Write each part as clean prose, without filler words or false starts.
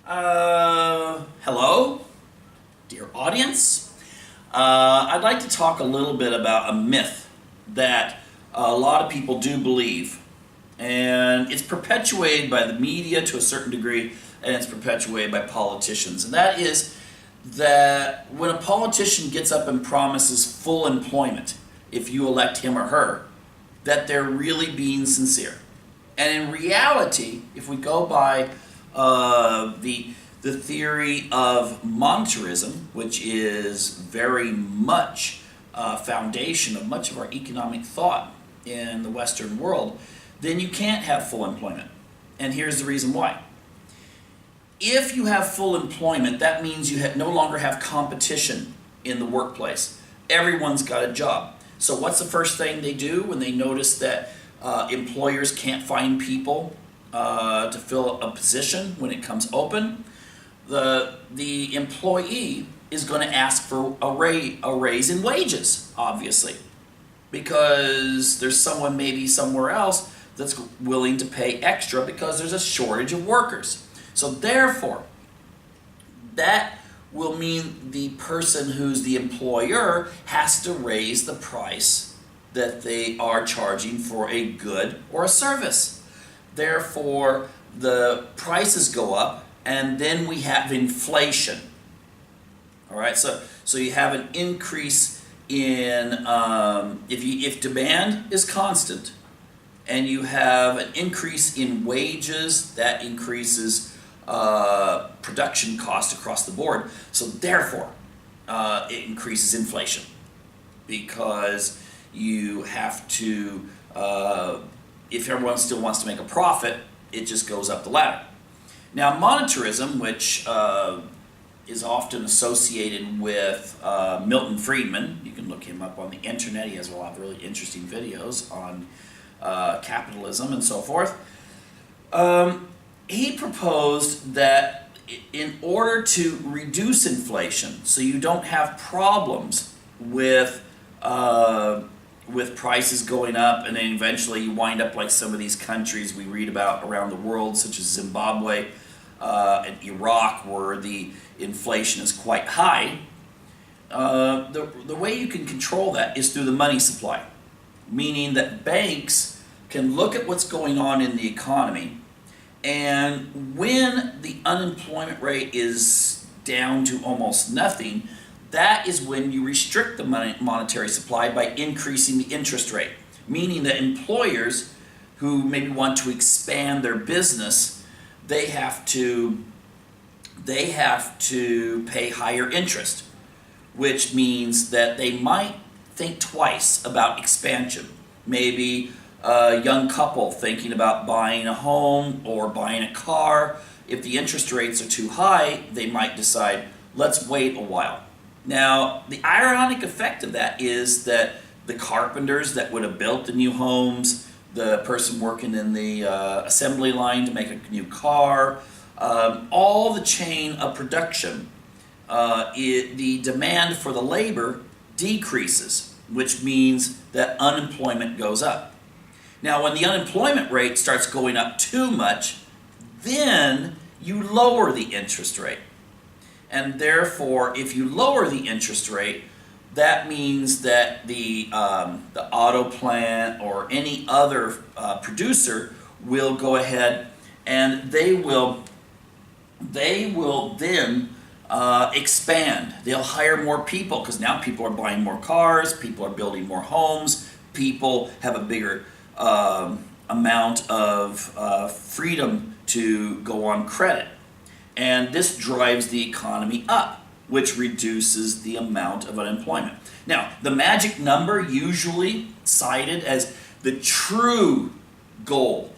Hello, dear audience. I'd like to talk a little bit about a myth that a lot of people do believe, and it's perpetuated by the media to a certain degree, and it's perpetuated by politicians, and that is that when a politician gets up and promises full employment, if you elect him or her, that they're really being sincere. And in reality, if we go by the theory of monetarism, which is very much foundation of much of our economic thought in the Western world, then you can't have full employment. And here's the reason why. If you have full employment, that means you no longer have competition in the workplace. Everyone's got a job. So what's the first thing they do when they notice that employers can't find people to fill a position when it comes open? The employee is going to ask for a raise in wages, obviously, because there's someone maybe somewhere else that's willing to pay extra because there's a shortage of workers. So therefore, that will mean the person who's the employer has to raise the price that they are charging for a good or a service. Therefore, the prices go up, and then we have inflation. All right, so you have an increase in if demand is constant, and you have an increase in wages, that increases production cost across the board. So therefore, it increases inflation because you have to. If everyone still wants to make a profit, it just goes up the ladder. Now, monetarism, which is often associated with Milton Friedman, you can look him up on the internet. He has a lot of really interesting videos on capitalism and so forth. He proposed that in order to reduce inflation, so you don't have problems with prices going up, and then eventually you wind up like some of these countries we read about around the world, such as Zimbabwe and Iraq, where the inflation is quite high. The way you can control that is through the money supply, meaning that banks can look at what's going on in the economy, and when the unemployment rate is down to almost nothing, that is when you restrict the monetary supply by increasing the interest rate, meaning that employers who maybe want to expand their business, they have to pay higher interest, which means that they might think twice about expansion. Maybe a young couple thinking about buying a home or buying a car. If the interest rates are too high, they might decide, let's wait a while. Now, the ironic effect of that is that the carpenters that would have built the new homes, the person working in the assembly line to make a new car, all the chain of production, the demand for the labor decreases, which means that unemployment goes up. Now, when the unemployment rate starts going up too much, then you lower the interest rate. And therefore, if you lower the interest rate, that means that the auto plant or any other producer will go ahead and they will then expand. They'll hire more people because now people are buying more cars, people are building more homes, people have a bigger amount of freedom to go on credit. And this drives the economy up, which reduces the amount of unemployment. Now, the magic number usually cited as the true goal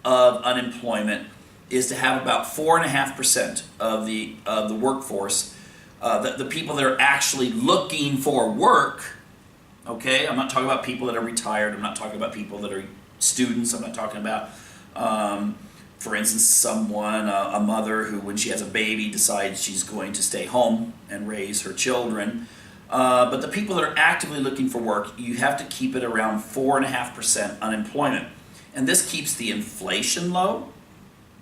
of unemployment is to have about 4.5% of the workforce, the people that are actually looking for work. Okay, I'm not talking about people that are retired. I'm not talking about people that are students. I'm not talking about for instance, a mother who, when she has a baby, decides she's going to stay home and raise her children. But the people that are actively looking for work, you have to keep it around 4.5% unemployment. And this keeps the inflation low.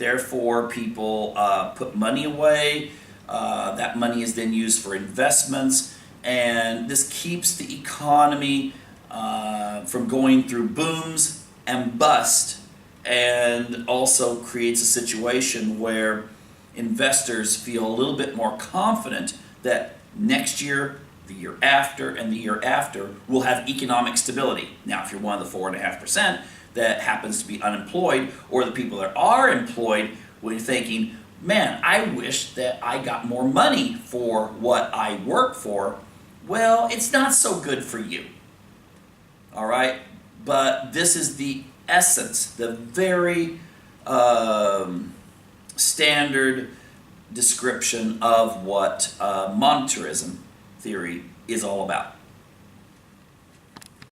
Therefore, people put money away. That money is then used for investments, and this keeps the economy from going through booms and bust, and also creates a situation where investors feel a little bit more confident that next year, the year after, and the year after will have economic stability. Now, if you're one of the 4.5% that happens to be unemployed, or the people that are employed, when you're thinking, man, I wish that I got more money for what I work for, well, it's not so good for you. All right? But this is the essence, the very standard description of what monetarism theory is all about.